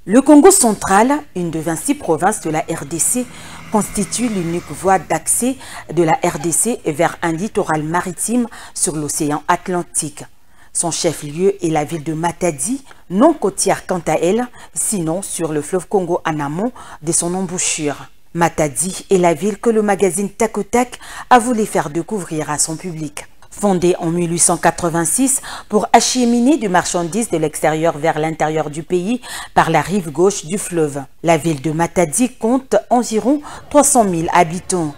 Le Congo central, une de 26 provinces de la RDC, constitue l'unique voie d'accès de la RDC vers un littoral maritime sur l'océan Atlantique. Son chef-lieu est la ville de Matadi, non côtière quant à elle, sinon sur le fleuve Congo en amont de son embouchure. Matadi est la ville que le magazine Takotak a voulu faire découvrir à son public. Fondée en 1886 pour acheminer des marchandises de l'extérieur vers l'intérieur du pays par la rive gauche du fleuve. La ville de Matadi compte environ 300 000 habitants.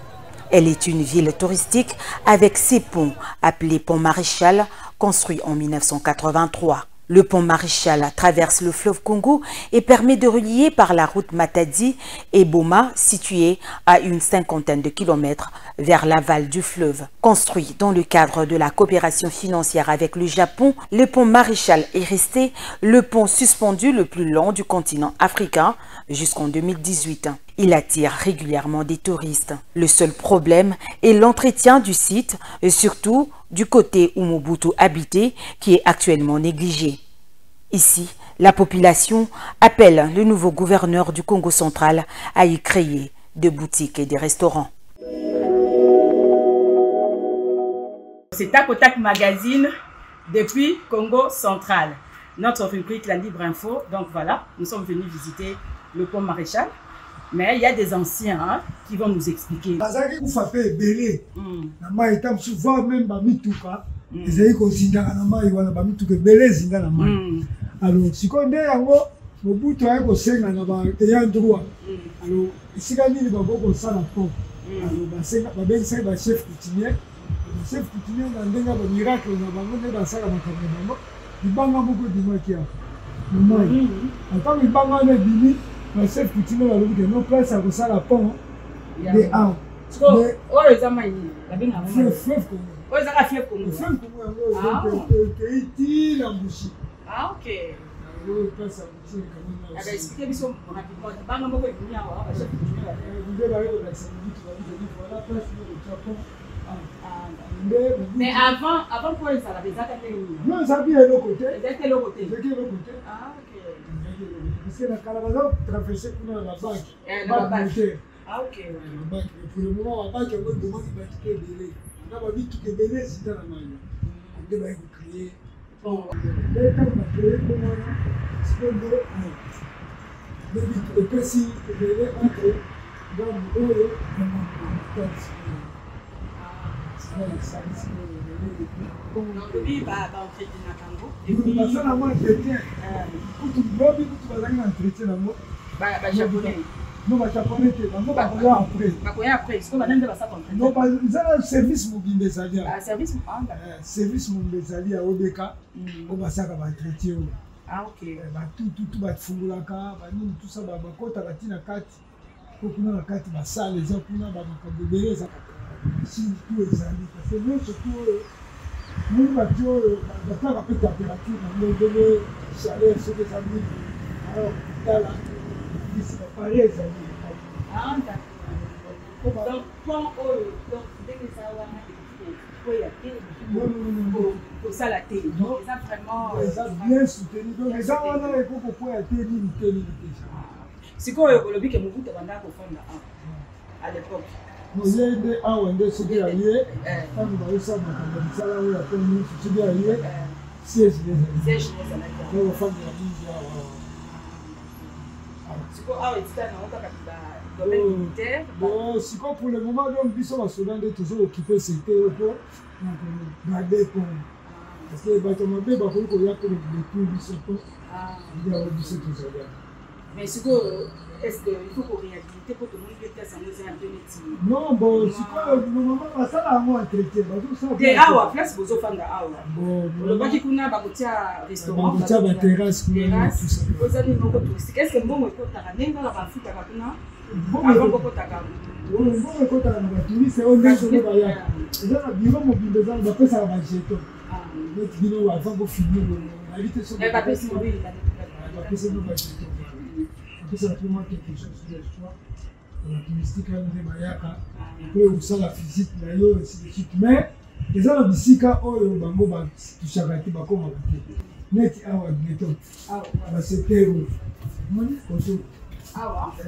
Elle est une ville touristique avec ses ponts, appelés Pont Maréchal, construits en 1983. Le pont Maréchal traverse le fleuve Congo et permet de relier par la route Matadi et Boma, située à une 50aine de kilomètres vers l'aval du fleuve. Construit dans le cadre de la coopération financière avec le Japon, le pont Maréchal est resté le pont suspendu le plus long du continent africain jusqu'en 2018. Il attire régulièrement des touristes. Le seul problème est l'entretien du site, et surtout du côté où Mobutu habitait, qui est actuellement négligé. Ici, la population appelle le nouveau gouverneur du Congo central à y créer des boutiques et des restaurants. C'est Takotak Magazine depuis Congo central. Notre rubrique La Libre Info. Donc voilà, nous sommes venus visiter le pont Maréchal. Mais il y a des anciens qui vont nous expliquer. Souvent même alors, si on est en haut, le bout de la scène, on a un droit. Alors, ici, on a beaucoup de ça. Alors, on a chef coutumier. Le chef coutumier, on a un miracle, on a un sac à ma il banga beaucoup de maquillage. Quand il banga un bini, le chef coutumier a dit que nos places à ça la pont. Des arbres. Oh, les amis, la bien avant. Fleuve Congo. Oh, ils ont fait Congo. Fleuve Congo, il a bouché. Ah, ok. Expliquez-moi rapidement. Banga beaucoup de bini avant. Mais avant quoi ça avait déjà été non, ça vient de l'autre côté. C'était l'autre côté. C'était l'autre côté. Ah, ok. Parce que la caravane traversait pour la banque. La banque. Ah, ok. La banque. Pour le moment, la banque, on demande de bâtir des délais. On a dit que des délais, c'est dans la main. On devait créer. Bon. Les temps qu'on a créé, comment c'est que le précis, le délai entre dans le haut et dans le donc lui va entretien na Congo et puis ça na moi entretien kutu bobi kutu bazali na entretien na moi ba japonais non ba japonais te bango ba koya après parce que banende ba ça entretien non ba za service mobile ezali service service mobile ezali a OBK o ba saka ba entretien ah ok ba tout ba fungulaka ba nini tout ça ba kota batina kati ko kuna na kati ba sala eza kuna ba makambo beleza si tout ezali parce que nous surtout nous bateau d'accord avec température nous donner chaleur ce que ça dit alors là ici pareil ezali ah d'accord donc pont donc dès que ça va pour y aller pour ça la télé donc ça vraiment ça bien soutenu donc les gens on a les coco pour y télé c'est quoi le but que vous vous demandez pour faire à l'époque nous yende awende soki ya ye quand nous ça makambo sala oyo aponi soki ya ye siège les donc femme de la vie siko awa etita na ota kapita domaine militaire bon siko pour le moment donc biso ba soda nde toujours occupé secteur ko garder pour parce que bato mabe ba ko ya ko depuis biso ko il y a biso toujours mais siko est-ce qu'il faut qu'on réhabilite pour tout le monde qui est sans un peu métier? Non, bon, c'est quoi le moment ça là moi entretien. Des awa place bozo fanga awa. Bon, le baki kuna bakotia restaurant, bakotia ba terrasse kuna tout ça. Vous allez moko touristique. Est-ce que mbongo ko taka nenga la bafuta kuna? Avant ko taka. Mbongo ko taka ba touriste on est sur le voyage. Déjà la bureau mobile dans ba pesa ba jeton. Notre bureau avant ko finir on habite sur ba pesa mobile. Ba pesa ba jeton. C'est vraiment quelque chose sur l'histoire de la touristique à Mayaka. Après, on sent la physique, mais eza na bisika oyo bango batushaka te bakomaka te neti awa meto basecteur oyo moni koto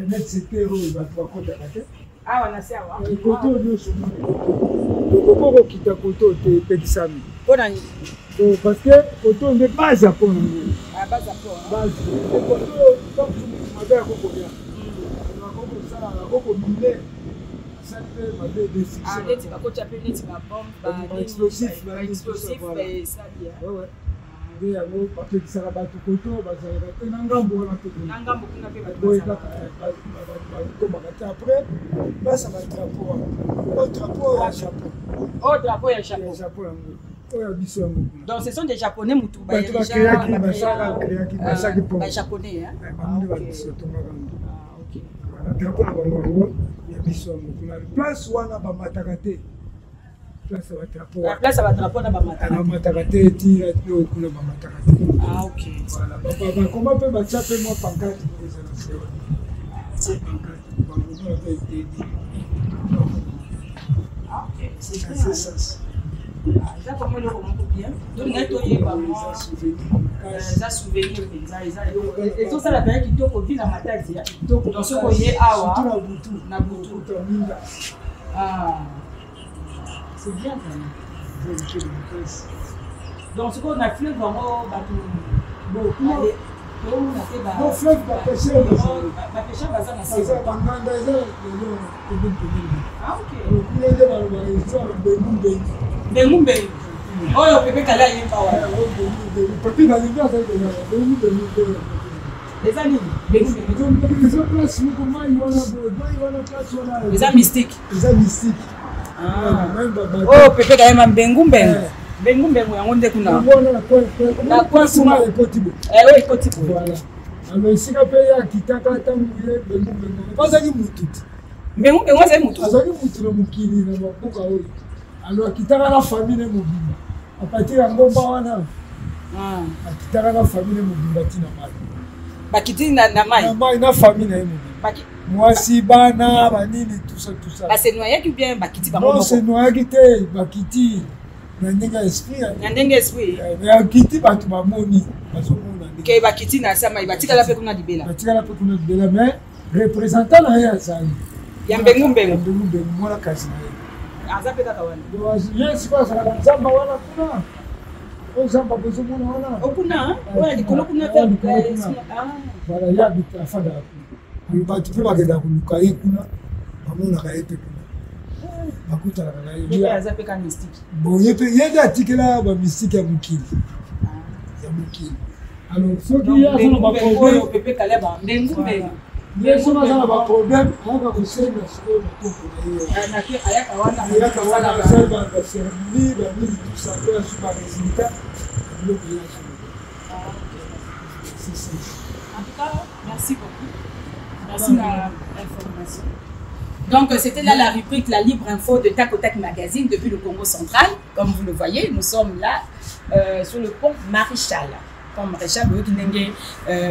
neti secteur oyo bato bakotaka te awa na se awa koto nyonso okoko kokita koto te epekisami mpona nini parce que koto nde base apo nango base koto mabe akokolia akokosala akokobile neti bakotya mpe neti baexplosif esali nde yango bapekisaka bato koto bazalaka te na ngambo wana na ngambo kuna mpe bakomaka te après basa badrapo wana oyo drapo ya japon oyo drapo ya japon yango oyo ya biso yango donc ce sont des japonais mutu bato bakreaki basaki po bajaponais baminde babiso tongaka ngo drapo na bango yango ya biso yango kuna place wana bamataka te place ya badrapo na bamataka te etira oyo kuna bamataka te bakoma mpe batya mpe mwa pankarte eza na se eza souvenir mpenza ezosala mpenza kitoko vila matadi donc soki oye awa na butu c'est bien donc soki na fleuve yango bato fleuve bapêcheur baza na banganda eza nde balobaka histoire bengu oyo pepe kala yemba wana pepe nalingi azali eza nini eza place moko mai wana place wana eza mystique oyo pepe kayema mbengumbengu yango nde kuna na kwasuma ekoti oyo ekoti voilà alors esika mpe ye akitaka ntango ye mbengumbengu azali mutu te mbengumbengu azali mutu azali mutu na mokili na maboka oyo alors akitaka na famille mobimba apartir ya ngomba wana akitaka na famille mobimba ntina mai bakiti na mai na famille na ye mobimba mwasi bana banini tusa basenoyaki bien bakiti bango senoyaki te bakiti na ndenge ya esprit akiti bato bamoni bazomona ke bakiti na sama batikala mpe kuna libela mais représentant na ye azali ya mbengumbengu mwana kasi na ye aza mpe kaka wana ye sikoyo azalaka nzamba wana kuna oyo nzamba bozomona wana okuna oya likolo kuna pe voilà ye abita afandaka kuna bato mpe bakendaka koluka ye kuna bamonaka ye mpe kuna bakutanaka na ye bon ye nde atikela bamystike ya mokili alors soki ye aza na baproblème ye soki aza na baproblème ayaka kosenga sikoyo na toko na ye ayaka wana basali baseremoni banini tusa mpe asu baresultat biloko ye merci beaucoup merci na information. Donc, c'était là la rubrique La Libre Info de Tac au Tac Magazine depuis le Congo central. Comme vous le voyez, nous sommes là sur le pont Maréchal. Pont Maréchal,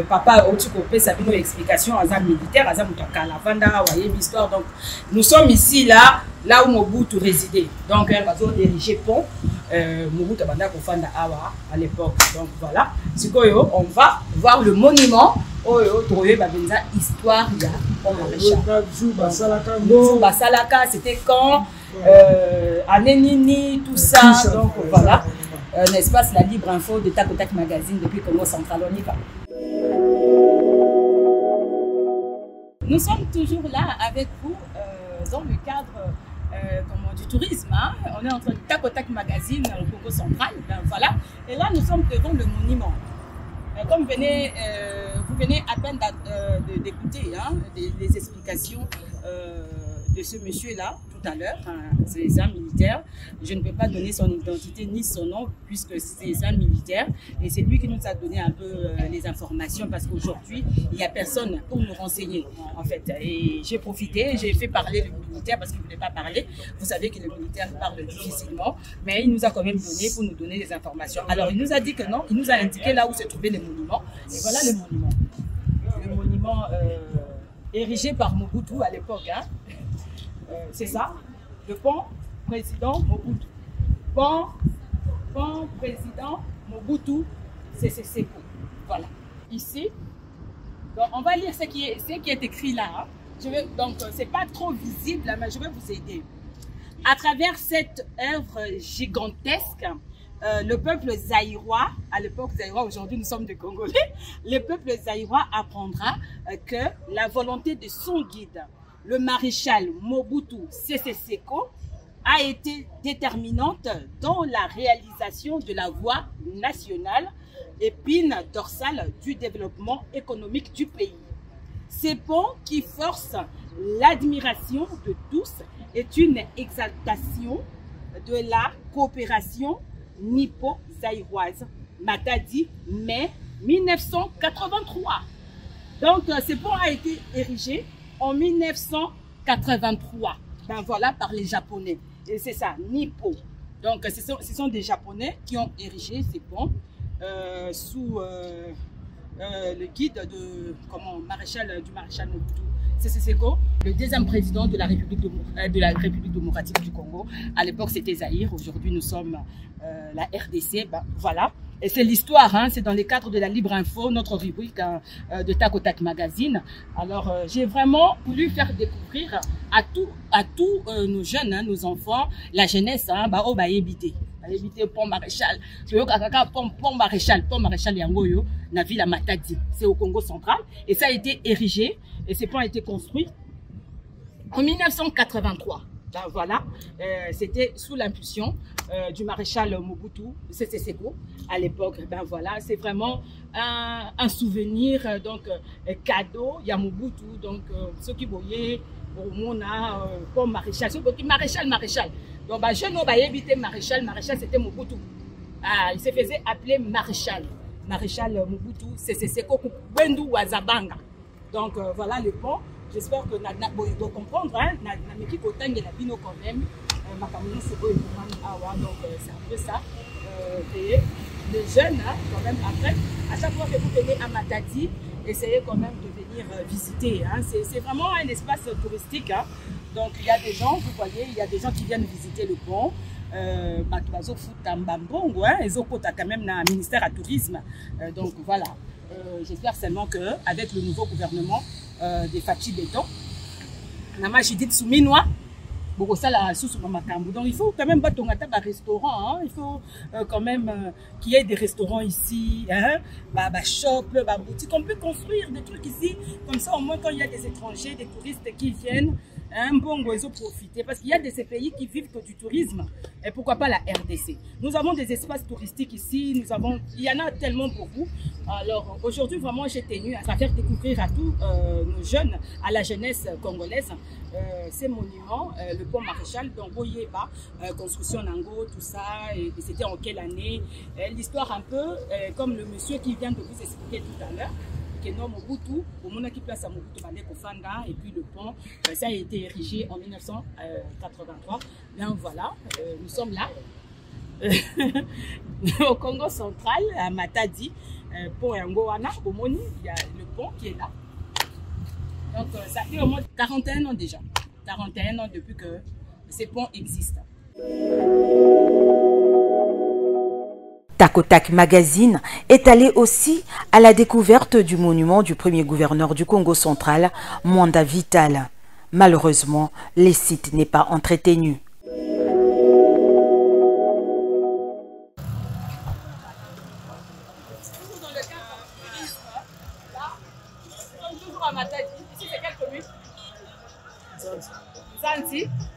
papa Otsukope Sabino explication, Azam militaire, Azam Moutaka, Vanda, l'histoire. Donc, nous sommes ici, là où Mobutu résidait. Donc, un réseau dirigé pont, Mobutu Banda Kofanda Awa à l'époque. Donc, voilà. On va voir le monument. Oyo trouvé babenza histoire ya Pont Maréchal. Basalaka, c'était quand année Nini, tout ça. Donc voilà, un espace La Libre Info de Tac au Tac Magazine depuis Congo central. On y va. Nous sommes toujours là avec vous dans le cadre du tourisme. Hein. On est entre Tac au Tac Magazine au Congo central. Ben, voilà. Et là, nous sommes devant le monument. Comme vous venez à peine d'écouter les explications de ce monsieur-là tout à l'heure, c'est un militaire. Je ne peux pas donner son identité ni son nom puisque c'est un militaire et c'est lui qui nous a donné un peu les informations parce qu'aujourd'hui, il n'y a personne pour nous renseigner en fait. Et j'ai profité, j'ai fait parler le militaire parce qu'il ne voulait pas parler. Vous savez que le militaire parle difficilement, mais il nous a quand même donné pour nous donner des informations. Alors il nous a dit que non, il nous a indiqué là où se trouvait le monument. Et voilà le monument. Le monument érigé par Mobutu à l'époque. Hein. C'est ça, le pont président Mobutu. Bon président Mobutu Sese Seko. Voilà. Ici, donc on va lire ce qui est écrit là. Hein. Donc, c'est pas trop visible, mais je vais vous aider. À travers cette œuvre gigantesque, le peuple zaïrois, à l'époque zaïrois, aujourd'hui nous sommes des Congolais, le peuple zaïrois apprendra que la volonté de son guide, le maréchal Mobutu Sese Seko, a été déterminante dans la réalisation de la voie nationale, épine dorsale du développement économique du pays. Ces ponts qui forcent l'admiration de tous est une exaltation de la coopération nippo-zaïroise. Matadi, mai 1983. Donc, ce pont a été érigé en 1983. Ben voilà, par les Japonais. Et c'est ça, Nippo. Donc, ce sont des Japonais qui ont érigé ces ponts sous le guide du maréchal Mobutu Sese Seko, le deuxième président de la République démocratique du Congo. À l'époque, c'était Zaïre. Aujourd'hui, nous sommes la RDC. Ben, voilà. Et c'est l'histoire, hein, c'est dans le cadre de la Libre Info, notre rubrique de Tac au Tac Magazine. Alors, j'ai vraiment voulu faire découvrir à tous nos jeunes, hein, nos enfants, la jeunesse, hein, éviter pont maréchal. Pont maréchal Yangoyo, na ville à Matadi. C'est au Congo central. Et ça a été érigé, et ces ponts ont été construits en 1983. Ben voilà, c'était sous l'impulsion du maréchal Mobutu Sese Seko à l'époque. Ben voilà, c'est vraiment un souvenir, donc cadeau, il y a Mobutu, donc ceux qui voyaient au monde, comme maréchal, maréchal. Donc ben, je n'ai pas évité maréchal c'était Mobutu. Il se faisait appeler maréchal Mobutu Sese Seko Wendu Wazabanga. Donc voilà le pont. J'espère que vous comprendre, hein, donc c'est un peu ça. Et les jeunes, hein, quand même, après, à chaque fois que vous venez à Matadi, essayez quand même de venir visiter. Hein. C'est vraiment un espace touristique. Hein. Donc il y a des gens, vous voyez, il y a des gens qui viennent visiter le pont. Ils ont quand même un ministère à tourisme. Donc voilà. J'espère seulement qu'avec le nouveau gouvernement des Fachi Béton, Namajidit Souminois, donc il faut quand même un restaurant, hein. Il faut quand même qu'il y ait des restaurants ici, hein, shop, boutique. On peut construire des trucs ici, comme ça au moins quand il y a des étrangers, des touristes qui viennent, un bon ils ont profité, parce qu'il y a de ces pays qui vivent que du tourisme, et pourquoi pas la RDC. Nous avons des espaces touristiques ici, il y en a tellement beaucoup. Alors aujourd'hui vraiment j'ai tenu à faire découvrir à tous nos jeunes, à la jeunesse congolaise, ces monuments, le pont maréchal, donc Boyeba, construction Nango, tout ça, et c'était en quelle année, l'histoire un peu comme le monsieur qui vient de vous expliquer tout à l'heure. Mobutu, au moment qui place à Mobutu Kofanda, et puis le pont, ça a été érigé en 1983. Bien voilà, nous sommes là, au Congo central, à Matadi, pont Yangoana, au Moni, il y a le pont qui est là. Donc ça fait au moins 41 ans déjà, 41 ans depuis que ces ponts existent. Tac au Tac Magazine est allé aussi à la découverte du monument du premier gouverneur du Congo central, Mwanda Vital. Malheureusement, le site n'est pas entretenu.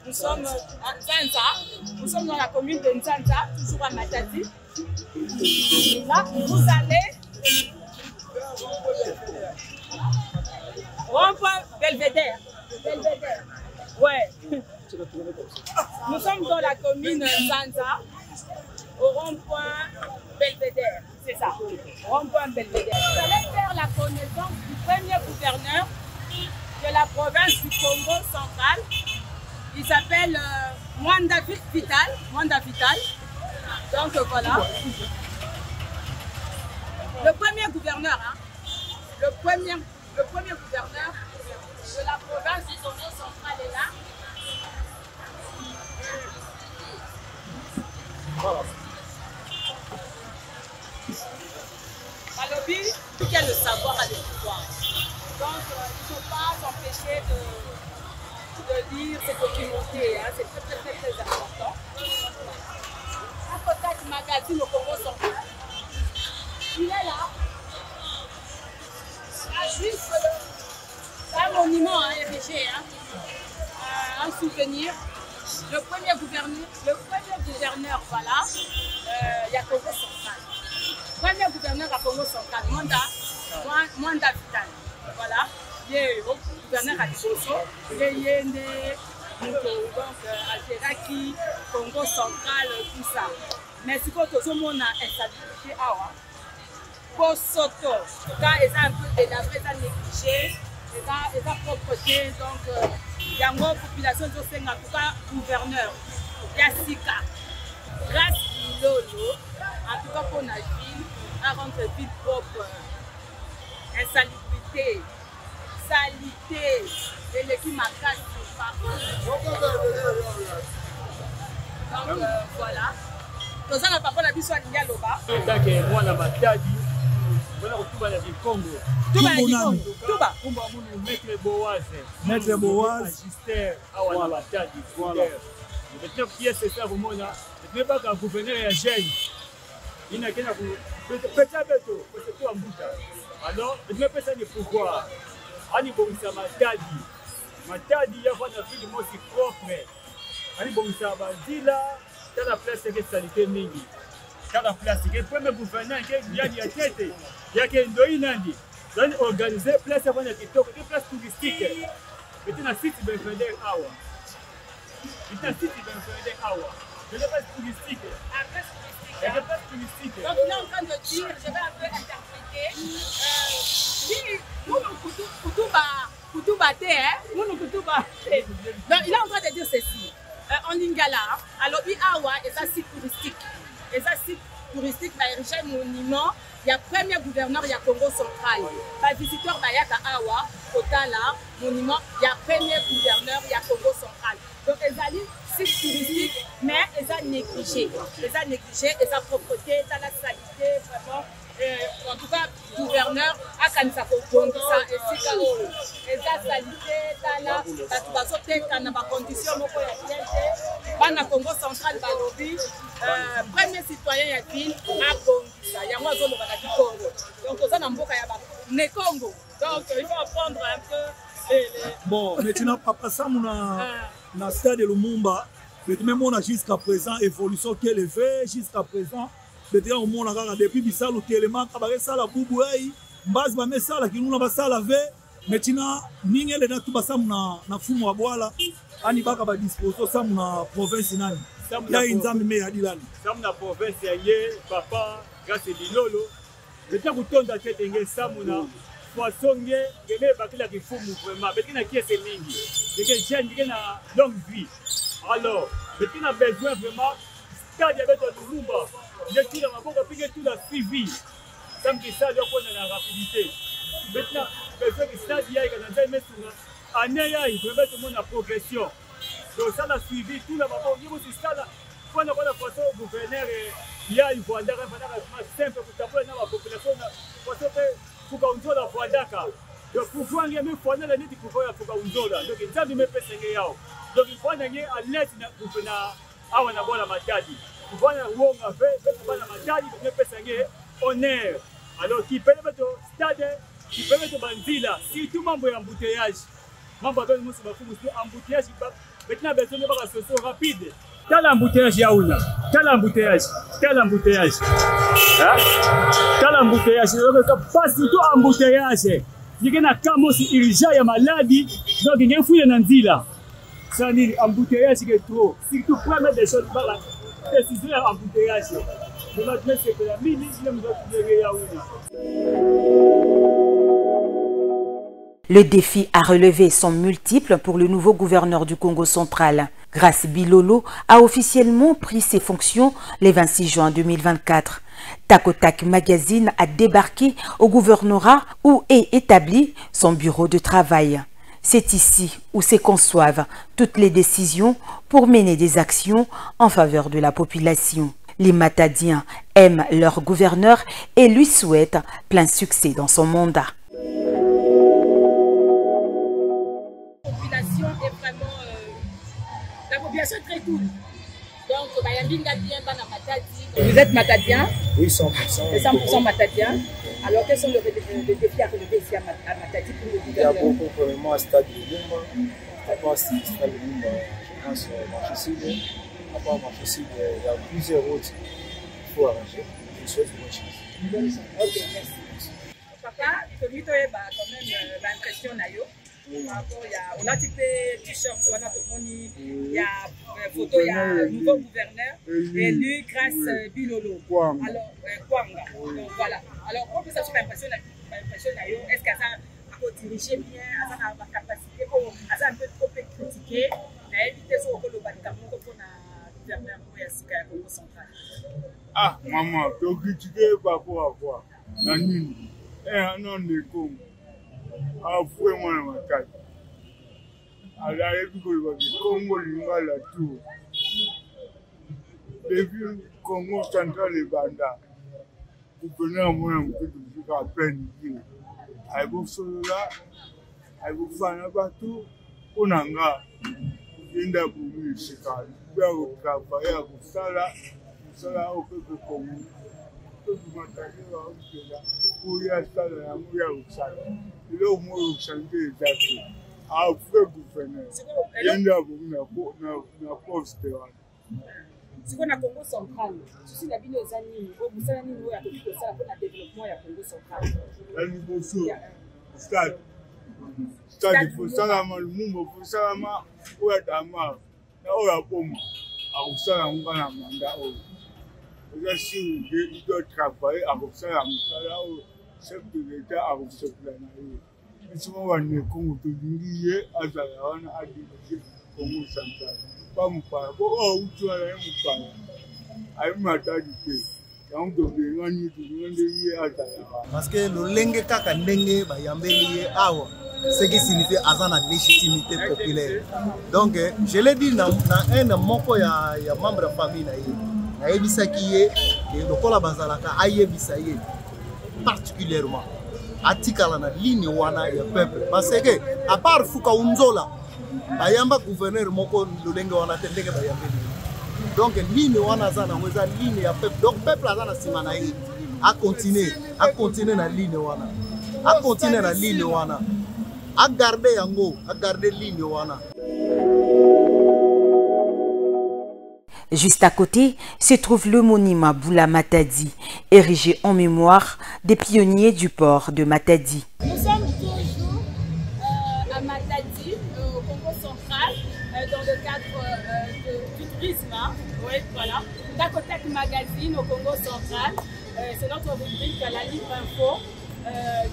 Nous sommes à Nzanza, nous sommes dans la commune de Nzanza, toujours à Matadi. Là, vous allez rond-point Belvédère. Ouais. Nous sommes dans la commune Nzanza, au rond-point Belvédère. C'est ça, rond-point Belvédère. Vous allez faire la connaissance du premier gouverneur de la province du Congo central. Il s'appelle Mwanda Vital. Donc voilà. Le premier gouverneur, hein, le premier gouverneur de la province du Congo central est là. Balobi, il y a le savoir à le pouvoir. Donc, il ne faut pas s'empêcher de lire, se documenter. Hein. C'est très important. Un contact magazine au Congo central. Il est là. C'est un monument érigé, hein. Un souvenir. Le premier gouverneur, voilà, il y a Congo central. Premier gouverneur à Congo central, Mwanda Vital. Voilà. Il est gouverneur à Liboso, il est né, donc Algéraki, Congo central, tout ça. Mais si on a une instabilité, Bosoto, ils ont un peu délabré, ils ont négligé, ils ont propreté, donc il y a une population de en tout cas gouverneur, Yassika, grâce à Lolo, en tout cas pour la ville, à rendre la ville propre, insalubrité, salité, et l'équipe marquage partout. Donc voilà. Nous avons pas la vie sur Ngaloba. Moi, la bataille. Voilà, Touba la Congo. Touba. Maître Boaz. Maître Boaz. Assister à la bataille. Voilà. Maintenant, qui est ce faire au monde? Je ne sais pas qu'un gouverneur est jeune. Il n'a qu'un petit bateau. C'est tout en bouche. Alors, je ne sais pas ça de pouvoir. Ani bongisa matadi. Matadi, il y a une ville aussi propre. Ani bongisa badila. Dans la place, c'est salité mingi. Dans la place, c'est le premier gouverneur qui a dit à tête. Il y a un doïnandi. Donc, organiser place avant la TikTok, des places touristiques. C'est un site de Benfeder Awa. C'est un site de Benfeder Awa. C'est des places touristiques. C'est des places touristiques. Donc, il est en train de dire, je vais un peu interpréter. Donc, il est en train de dire ceci. En Lingala, à l'Obi Awa, et ça site touristique. Et ça site touristique, il y a un monument. Il y a le premier gouverneur, il y a Congo central. Les visiteurs, il y a Awa, Kotala, monument. Il y a le premier gouverneur, il y a Congo central. Donc, ils ont site touristique, mais ils ont négligé. Ils ont négligé, ils ont propreté, ils ont la salité, vraiment. En tout cas, gouverneur, à Kansako, ça, et si ils ont salité, là, il y a des conditions, dans le Congo central, Balobi, premier citoyen de ville a Bongisa. Il y a moi qui suis au Congo. Donc, on a un Congo. Donc, il faut apprendre un peu. Bon, maintenant, papa, ça, on a le stade de Lumumba. Mais même on a jusqu'à présent évolution qui est élevée, jusqu'à présent. Maintenant, on a depuis Bissau, le téléman, ça la boubouaï, base, mais ça, la qui nous a ça la veille. Maintenant, nous avons tout ça na fumo aboala, ani baka ba disposer ça na province nani. Ya inzambe me ya dilani. Ça na province yé papa grâce Bilolo. Maintenant vous tonda tête ngé ça na poisson ngé ngé bakila ki fumu vraiment. Bekina qui est mingi. Ngé jeune ngé na longue vie. Alors, bekina besoin vraiment stade avec le Lumumba. Ngé tout la maboko pinge tout la suivi. Ça me dit ça doit prendre la rapidité. Maintenant, besoin que stade y a dans mettre année il faut mettre tout le monde en progression. Donc ça a suivi tout la maboko. Ngé aussi ça là. Quand on a la façon gouverneur il y a une voie d'arrêt simple pour taper dans la population parce que pour qu'on la voie d'arrêt le pouvoir est même fondé la nid du pouvoir pour qu'on donc il t'a mis pèse ngéao donc il faut aller à l'aide pour que na awa na bola matadi pouvoir na wonga fait pour na matadi pour pèse ngé honneur alors qui permet de stade qui permet de bandila si tout membre embouteillage membre de nous se bafu embouteillage maintenant besoin de faire solution rapide. Quel embouteillage yaouna? Quel embouteillage? Quel embouteillage? Hein? Quel embouteillage? Pas du tout embouteillage. Il y a un camion qui est maladie, donc il y a un fouille dans l'île. Ça dit embouteillage qui est trop. Si tu prends des choses, c'est un embouteillage. Je vais te mettre la mine, je vais me dire yaouna. Les défis à relever sont multiples pour le nouveau gouverneur du Congo central. Grace Bilolo a officiellement pris ses fonctions le 26 juin 2024. Takotak Magazine a débarqué au gouvernorat où est établi son bureau de travail. C'est ici où se conçoivent toutes les décisions pour mener des actions en faveur de la population. Les Matadiens aiment leur gouverneur et lui souhaitent plein succès dans son mandat. La population est très cool. Donc, vous êtes Matadien? Oui, 100%. 100% Matadien. Alors, quels sont les défis à relever ici à Matadi pour le Il y a gouvernement? beaucoup, premièrement, à Stade de Lumba. Après, Stade de Lumba, je pense Marcheside. Après Marcheside, il y a plusieurs routes qu'il faut arranger. Je souhaite une bonne chance. Ok, merci. Papa, quand même l'impression on a typé t-shirt, on a il y a photo, il y a un nouveau gouverneur élu grâce Bilolo. Alors, Kwanga. Donc voilà. Alors, on peut s'assurer l'impression, est-ce qu'elle a dirigé bien, elle a la capacité, elle a un peu trop critiqué, mais éviter ce que le bâtiment qu'on a gouverneur pour Yassika Congo central. Ah, maman, tu critiquer par rapport à quoi? Nani, un an de Congo. Ah, vraiment, ma carte. À la République du Congo, il y a la tour. Depuis Congo central et Banda, vous connaissez un moyen de faire à peine. Aïe, vous serez là, aïe, vous faites un bateau, on a un gars, il y a un peu de chicane. Vous avez travaillé à vous, ça là, au peu de Congo. Vous m'entendez là, vous y a ça là, vous y a ça là. Il est au moins au chantier des actes. Ah, frère gouverneur, il y a un poste. C'est qu'on a Congo central. Si la ville est amis, au bout de l'année, nous avons fait ça pour le développement de Congo central. La nouveau stade. Stade, il faut ça la main, le monde, il faut ça la main, où est la main, là où la pomme, à où ça la main, la mandat. Là, si il doit travailler, à où ça la main, là où chef de l'État, à où ça la main. Mais si on va ne Congo, tu dis, à Zalawana, à diriger Congo central. Pas mon père. Bon, oh, où tu vas aller, mon père? Aïe, ma tadité. Parce que le lenge kaka ndenge ba yambeli awa, ce qui signifie azana légitimité populaire. Donc je l'ai dit na un moko ya membre de famille na ye. Na yebisaki ye ke lokola bazalaka ayebisa ye particulièrement atikala na ligne wana ya peuple parce que à part Fuka Unzola bayamba gouverneur moko lolenge wana tendenge bayambeli. Donc ligne wana za na weza ligne ya peuple. Donc peuple azana simana ye a continuer na ligne wana. A continuer na ligne wana. A garder yango, a garder ligne wana. Juste à côté se trouve le monument Boula Matadi, érigé en mémoire des pionniers du port de Matadi. Nous sommes toujours à Matadi, au Congo central, dans le cadre du tourisme. Hein. Oui, voilà. Takotak Magazine au Congo central. C'est notre rubrique à la Libre Info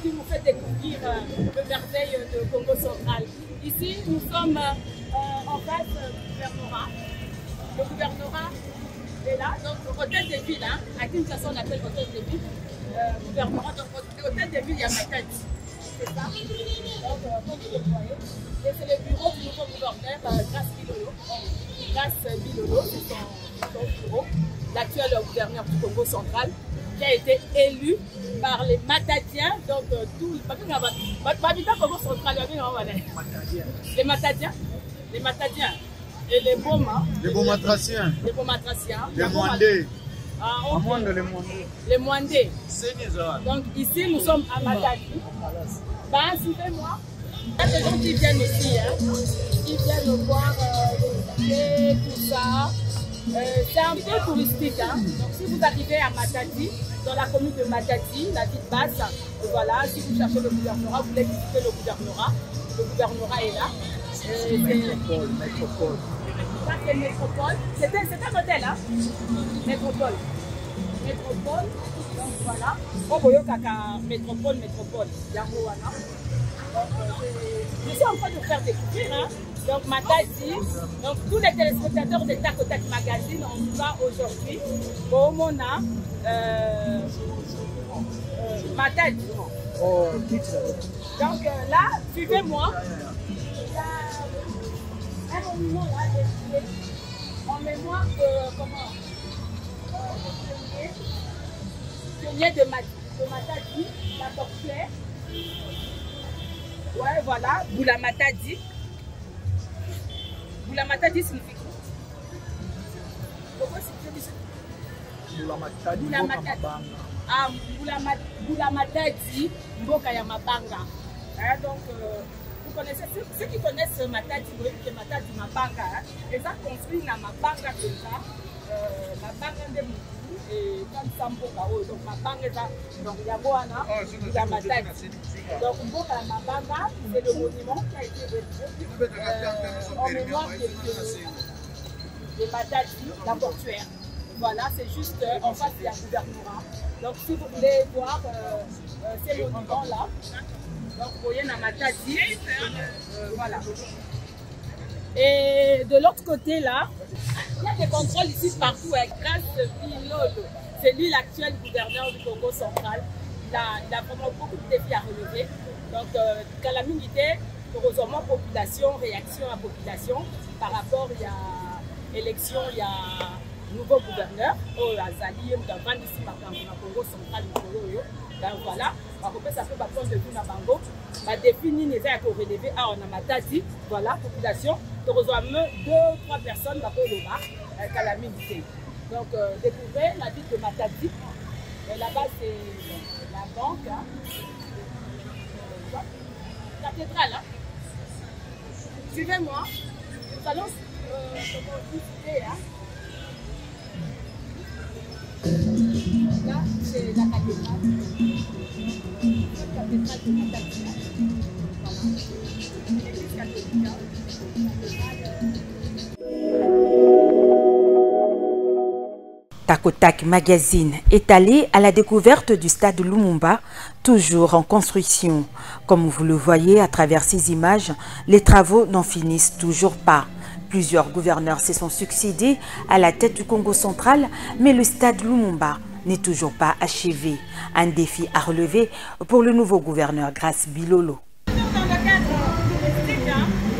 qui nous fait découvrir le merveille de Congo central. Ici, nous sommes en face du gouvernorat. Le gouvernorat est là, donc hôtel de ville, hein. À Kinshasa on appelle hôtel de ville, gouvernorat, donc hôtel de ville, il y a Matadi. C'est ça. Donc, comme vous le voyez, et c'est le bureau du nouveau gouverneur, Grâce Bilolo. Grâce Bilolo, c'est son bureau, l'actuel gouverneur du Congo central, qui a été élu par les Matadiens, donc tout le Congo central, les Matadiens. Et les Boma. Les Bomatraciens. Les Bomatraciens. Les Mwandés. Ah, okay. Les Mwandés. Donc ici, nous sommes à Matadi. Ben, suivez-moi. Il y a des gens qui viennent ici, hein. Qui viennent voir tout ça. C'est un peu touristique, hein. Donc si vous arrivez à Matadi, dans la commune de Matadi, la ville basse, voilà, si vous cherchez le gouvernorat, vous voulez visiter le gouvernorat est là. Métropole. Ça c'est Métropole. C'est un hôtel, hein? Métropole. Donc voilà. On voit kaka Métropole. Yarouana. Je suis en train de faire découvrir, hein? Donc Matadi. Donc tous les téléspectateurs de Takotak Magazine, on y va aujourd'hui au Mona. Matadi. Donc là, suivez-moi. Un monument là, en mémoire de comment pionnier de Matadi, la portuaire. Ouais, voilà, Boula Matadi. Boula Matadi signifie quoi? Pourquoi c'est Boula Matadi, Boula Matadi. Ah, Boula Matadi, Mboka ya Mabanga. Hein, donc, vous connaissez, ceux qui connaissent Matadi, vous voyez que Matadi Mabanga, hein, ils ont construit la Mabanga déjà, Mabanga de Moutou, et comme Samboka, donc Mabanga, donc Yaboana, Boula Matadi. Donc, Mboka ya Mabanga, c'est le monument qui a été réalisé en mémoire de Matadi, la portuaire. Voilà, c'est juste en face de la gouvernorat. Donc, si vous voulez voir ces monuments-là, donc vous voyez la Matadi, voilà. Et de l'autre côté là, il y a des contrôles ici partout avec Grace Bilolo. C'est lui l'actuel gouverneur du Congo central. Il a vraiment beaucoup de défis à relever. Donc, calamité, heureusement, population, réaction à population. Par rapport, il y a élection, il y a nouveau gouverneur, Azali, ici, Congo central, donc voilà, ça fait point de vue na bango, définir les airs pour relever à on a Matadi, voilà, population, heureusement 2-3 personnes à calamité. Donc découvrez la ville de Matadi, là-bas c'est la banque, hein. Cathédrale, hein. Suivez-moi, nous allons visiter, hein. Là, c'est la cathédrale. La cathédrale de Matadi. Voilà. L'église catholique. Takotak Magazine est allé à la découverte du stade Lumumba, toujours en construction. Comme vous le voyez à travers ces images, les travaux n'en finissent toujours pas. Plusieurs gouverneurs se sont succédés à la tête du Congo central, mais le stade Lumumba n'est toujours pas achevé. Un défi à relever pour le nouveau gouverneur Grace Bilolo. Dans le cadre touristique,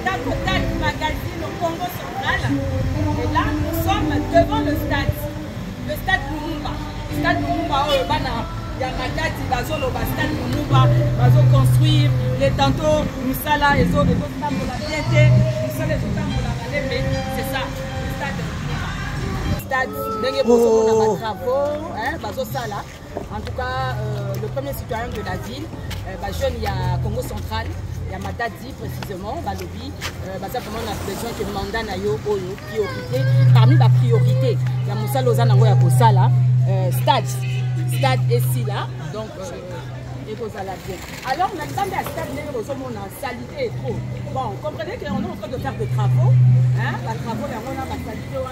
Takotak Magazine au Congo central, et là nous sommes devant le stade Lumumba. Le stade Lumumba, il y a Matadi, le stade Lumumba, bazo construire les tantôt, nous sommes là, les autres temps pour la piété, nous sommes les autres temps pour la mais c'est ça, le stade Lumumba. Stade, en tout cas, le premier citoyen de la ville, jeune, il y a Congo central, il y a Matadi précisément, lobby, ça vraiment on a besoin que le mandat na yo oyo priorité. Parmi la priorité, il y a Moussa Lozana Ngoya Kosala, stade ici là, donc alors maintenant la stade on a salité et trop. Bon, comprenez qu'on est en train de faire des travaux, hein, les travaux là on a la salité, on a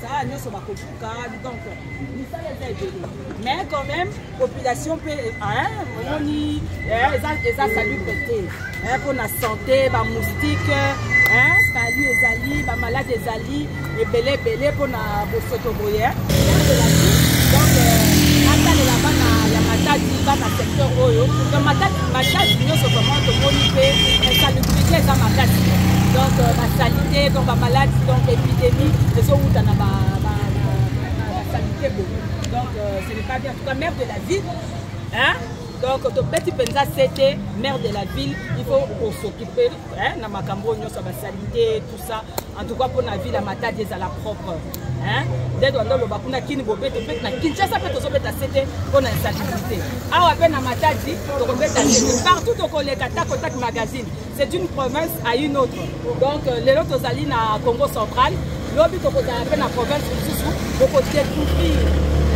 ça, nous sommes à Kopuka, donc nous ça les aider. Mais quand même, population peut, hein, on y, ils a salut côté, hein, pour la santé, la moustique, hein, salut les alliés, la malade des alliés, et belé pour la bosotoboyer, donc là-bas il y a Matadi, dans le secteur Oyo, donc Matadi, nous sommes vraiment de moniper, salubrité, ça Matadi. Donc la salité, donc la maladie, donc l'épidémie, les autres où on a la salité. Donc ce n'est pas bien. En tout cas, maire de la ville, hein? Donc Petit Penza c'était maire de la ville, il faut s'occuper, hein? Na Makambo, sur la salité, tout ça. En tout cas pour la ville, la Matadi est à la propre. Hein? Dès que le bakuna kini bobe to bet na Kinshasa peut to bet cité pour la salubrité. Ah ouais na Matadi, to bet cité partout au collègue Takotak Magazine. C'est d'une province à une autre. Donc les autres alliés na Congo central, l'objet to côté na province sous pour découvrir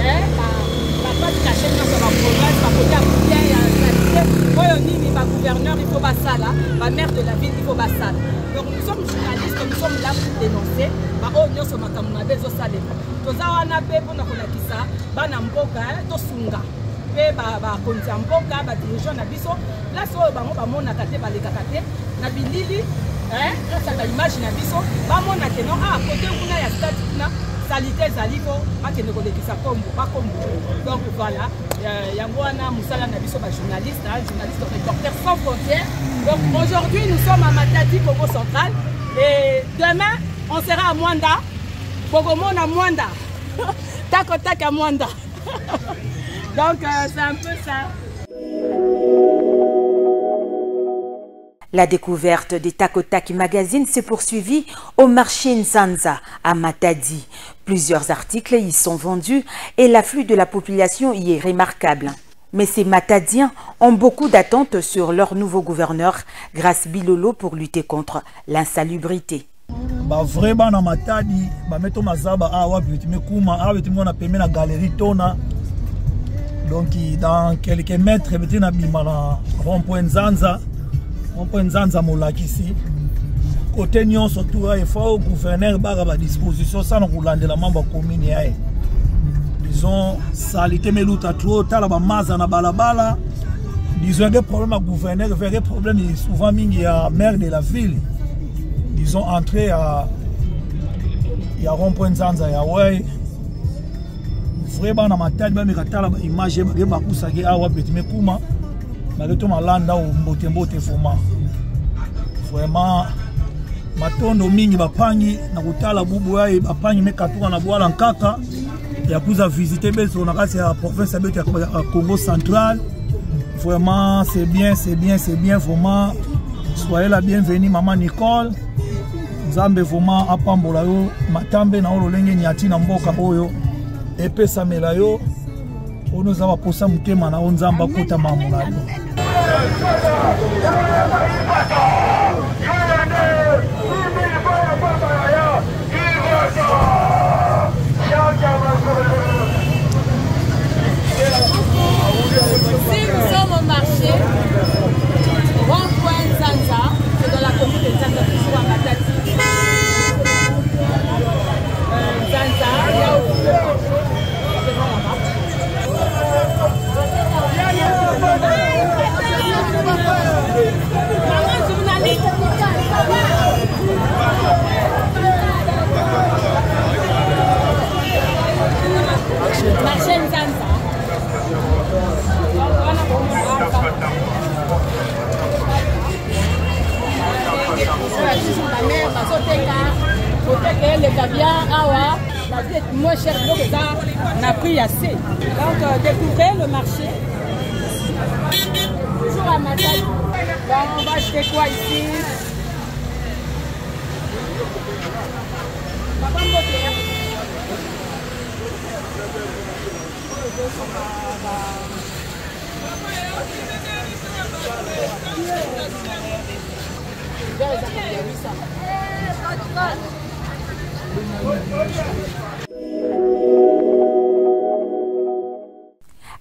hein la pas cacher dans la province, pas côté bien il y a salité. Moi ni ma gouverneur, il faut pas ça là, ma maire de la ville, il faut pas ça. Donc nous sommes journalistes, nous sommes là pour dénoncer. Nous sommes là pour dénoncer. Nous sommes là pour dénoncer. Bana mboka tosunga pe ba konza mboka ba dirigeant na biso place oyo bango ba mona kate ba leka kate na bilili hein grâce à l'image na biso ba mona ke non ah côté kuna ya stade kuna salité zaliko ba ke ne ko lekisa kombo ba kombo. Donc voilà yango wana musala na biso ba journaliste reporter sans frontières. Donc aujourd'hui nous sommes à Matadi, Congo central, et demain on sera à Mwanda, Bogomona Mwanda. Takotak à Mwanda. Donc c'est un peu ça. La découverte des Takotak Magazine s'est poursuivie au marché Nzanza à Matadi. Plusieurs articles y sont vendus et l'afflux de la population y est remarquable. Mais ces Matadiens ont beaucoup d'attentes sur leur nouveau gouverneur, Grace Bilolo, pour lutter contre l'insalubrité. Vraiment na Matadi, mettons mazaba awa bitime kuma awa bitime na peme na galerie tona. Donc dans quelques mètres bitime na bimala rond-point Nzanza. On peut Nzanza molakisi. Côté nyon surtout il faut au gouverneur ba ba disposition ça nous lande la membre commune yae. Disons salité meluta trop tala ba maza na balabala. Disons que problème à gouverneur vrai problème souvent mingi ya maire de la ville. Disons entrer à ya rond-point Nzanza ya ouais. Vraiment na matadi ba mikatala ba image ba kusage awa betime kuma. Malgré malanda ou mbote format. Vraiment matondo mingi bapangi na kutala bubu yae bapangi mekatuka na bwala nkaka ya kuza visiter beso na kasi ya province ya Congo central. Vraiment c'est bien vraiment. Soyez la bienvenue maman Nicole. Nzambe vraiment apambola yo matambe na ololenge nyati na mboka oyo epesa mela yo ono za baposa mutema na onzamba kota mamula yo. Si nous sommes au marché, rond-point Nzanza, c'est dans la commune de Nzanza, toujours à Matadi. Nzanza, il y a marché Nzanza. La mère va sauter car le caviar awa la vie est moins chère que ça on a pris assez. Donc découvrez le marché toujours à Matadi. Bon, on va acheter quoi ici? Papa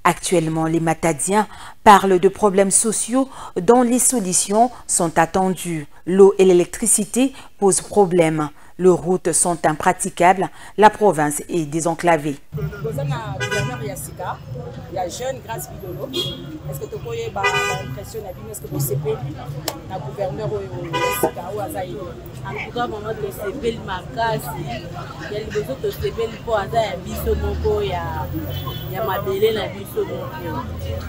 Actuellement, les Matadiens parlent de problèmes sociaux dont les solutions sont attendues. L'eau et l'électricité posent problème. Les routes sont impraticables. La province est désenclavée. Il y a jeune Grace Bilolo. Est-ce que tu connais l'impression est-ce que tu sais le gouverneur ou Azaï? En tout cas, maman, tu sais le makasi. Il y a les autres qui sais pour Azaï biso moko ya mabele na biso moko.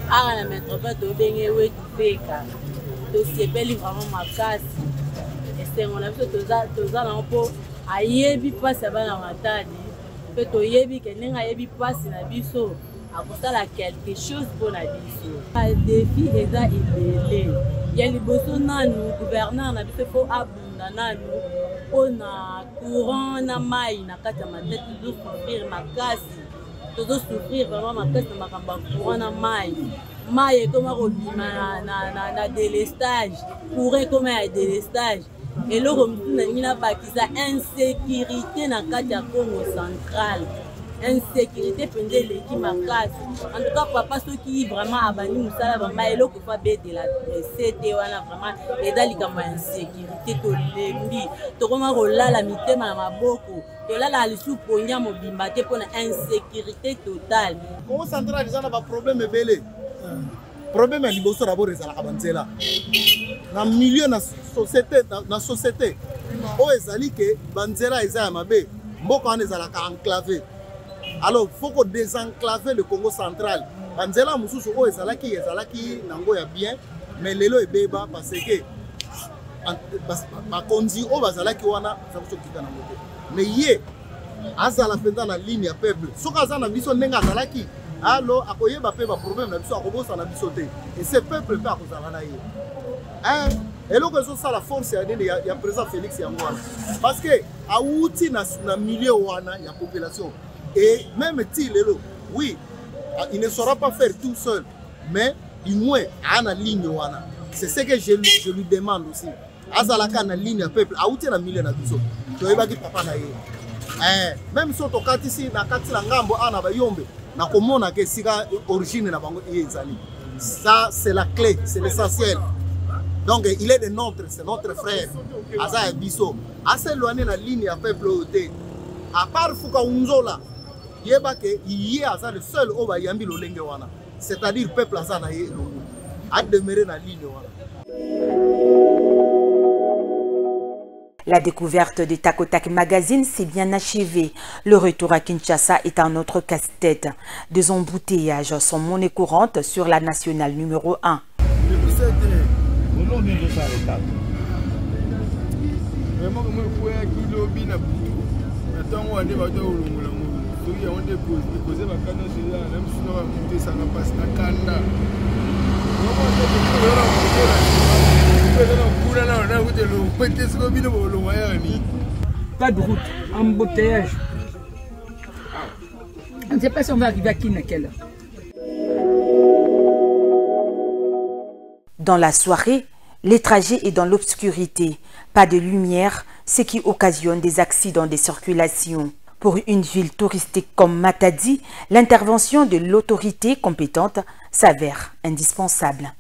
Ah na métropole to benge we tu peka. Tu sais vraiment makasi. Et c'est on a vu toza na po ayebi passe ba na Matadi. Pe to yebi ke nenga yebi passe na biso. À quelque chose pour la vie. Le défi est là, il y a les besoins nous gouvernants, on a fait pour abandonner nous. On a courant, on a maille, on a quatre ma tête, toujours souffrir ma casse, toujours souffrir vraiment ma tête, ma courant, on a maille. Maille comme un délestage, courir comme un délestage. Et là, on a pas qui ça insécurité dans le Congo central. Insécurité pendant l'équipe en classe. En tout cas, papa, ceux qui vraiment abandonnent nous, ça va vraiment, et là, qu'on va baisser la recette, vraiment, et dans les cas insécurité, tout l'ennemi, tout comment on l'a la mité, ma beaucoup, tout là, la sous poignard, mon bimbaté pour l'insécurité totale. Comment central, ils ont un problème belé. Problème est libre, d'abord, ils ont la banzela. Dans le milieu de la société, où ils ont dit que banzela, ils ont mabé, beaucoup ils ont enclavé. Alors, il faut qu'on désenclave le Congo central. Banzela mususu o ezalaki nango ya bien, mais lelo ebeba parce que bakonzi o bazalaki wana sabuso kita nango. Mais ye azala penda na ligne ya peuple. Soka azana biso nenga azalaki alors akoyeba pe ba problème na biso akobosa na biso te et ce peuple pe akozala na ye eloko ezosala force ya nini ya président Félix yango wana parce que awuti na milieu wana ya population et même ti lelo oui il ne saura pas faire tout seul mais du moins ana ligne wana c'est ce que je lui demande aussi azalaka na ligne ya peuple awuti na milieu na biso toyebaki papa na ye même so tokatisi na kati na ngambo ana bayombe na komona ke sika origine na bango ezali ça c'est la clé c'est l'essentiel donc il est de notre c'est notre frère aza biso asa loane na ligne ya peuple ote à part fuka unzola yeba ke yé aza le seul o ba yambi lolenge wana c'est-à-dire peuple aza na ye a demeurer na ligne wana. La découverte de Tac au Tac Magazine s'est bien achevée. Le retour à Kinshasa est un autre casse-tête. Des embouteillages sont monnaie courante sur la nationale numéro 1. Pas de route, embouteillage. On ne sait pas si on va arriver à Kinakel. Dans la soirée, les trajets est dans l'obscurité. Pas de lumière, ce qui occasionne des accidents de circulation. Pour une ville touristique comme Matadi, l'intervention de l'autorité compétente s'avère indispensable.